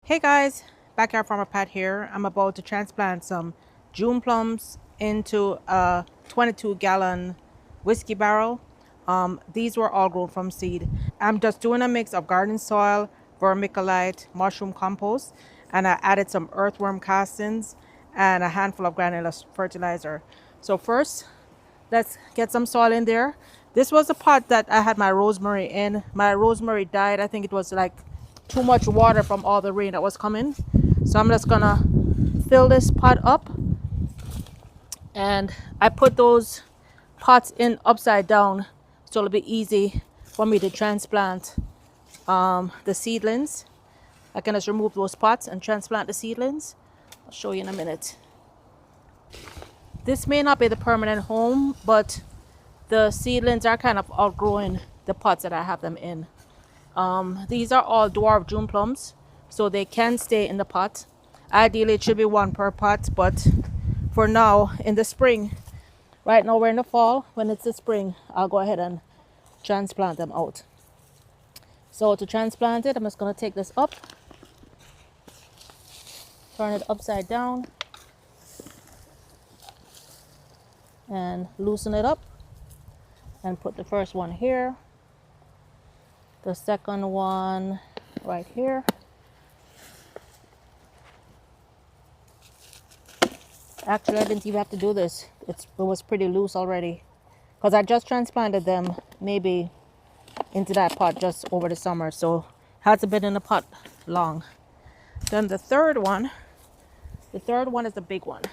Hey guys, Backyard Farmer Pat here. I'm about to transplant some June plums into a 22-gallon whiskey barrel. These were all grown from seed. I'm just doing a mix of garden soil, vermiculite, mushroom compost, and I added some earthworm castings and a handful of granular fertilizer. So first, let's get some soil in there. This was the pot that I had my rosemary in. My rosemary died. I think it was like too much water from all the rain that was coming. So I'm just gonna fill this pot up. And I put those pots in upside down so it'll be easy for me to transplant the seedlings. I can just remove those pots and transplant the seedlings. I'll show you in a minute. This may not be the permanent home, but the seedlings are kind of outgrowing the pots that I have them in. These are all dwarf June plums, so they can stay in the pot. Ideally, it should be one per pot, but for now, in the spring, right now we're in the fall, when it's the spring, I'll go ahead and transplant them out. So to transplant it, I'm just going to take this up, turn it upside down, and loosen it up, and put the first one here. The second one right here. Actually, I didn't even have to do this. It was pretty loose already because I just transplanted them maybe into that pot just over the summer, so hasn't been in the pot long. Then the third one is the big one.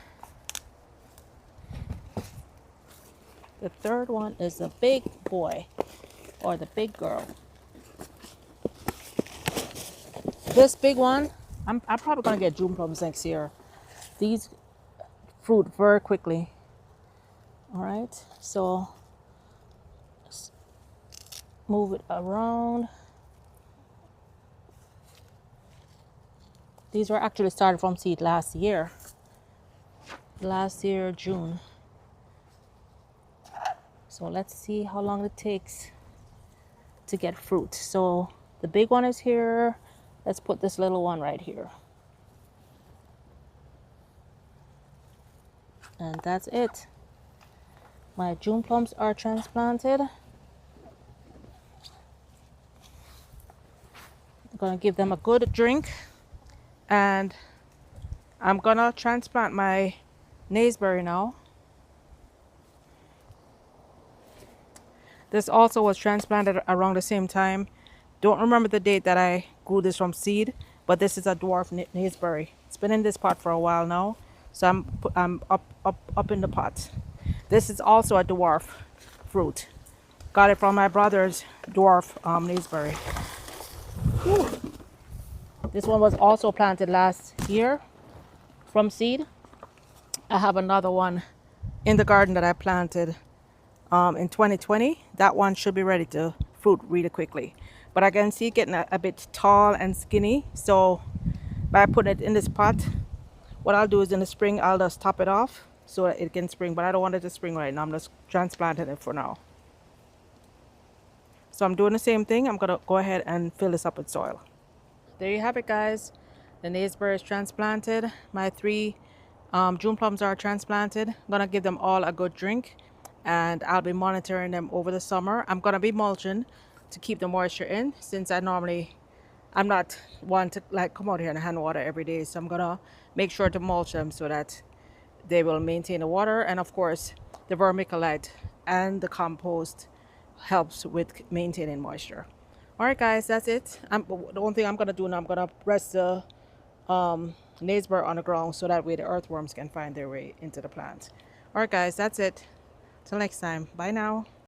The third one is the big boy or the big girl. This big one, I'm probably gonna get June plums next year. These fruit very quickly. All right, so just move it around. These were actually started from seed last year, June. So let's see how long it takes to get fruit. So the big one is here. Let's put this little one right here. And that's it. My June plums are transplanted. I'm gonna give them a good drink, and I'm gonna transplant my Naseberry now. This also was transplanted around the same time. Don't remember the date that I grew this from seed, but this is a dwarf Naseberry. It's been in this pot for a while now, so I'm up in the pot. This is also a dwarf fruit. Got it from my brother's dwarf Naseberry. This one was also planted last year from seed. I have another one in the garden that I planted in 2020. That one should be ready to fruit really quickly, but I can see it getting a bit tall and skinny, so by putting it in this pot, what I'll do is in the spring I'll just top it off so that it can spring, but I don't want it to spring right now. I'm just transplanting it for now. So I'm doing the same thing. I'm gonna go ahead and fill this up with soil. There you have it, guys. The Naseberry is transplanted. My 3 June plums are transplanted. I'm gonna give them all a good drink, and I'll be monitoring them over the summer. I'm gonna be mulching to keep the moisture in, since I'm not one to like come out here and hand water every day. So I'm gonna make sure to mulch them so that they will maintain the water, and of course the vermiculite and the compost helps with maintaining moisture. All right, guys, that's it. The only thing I'm gonna do now, I'm gonna press the Naseberry on the ground so that way the earthworms can find their way into the plant. All right, guys, that's it. Till next time. Bye now.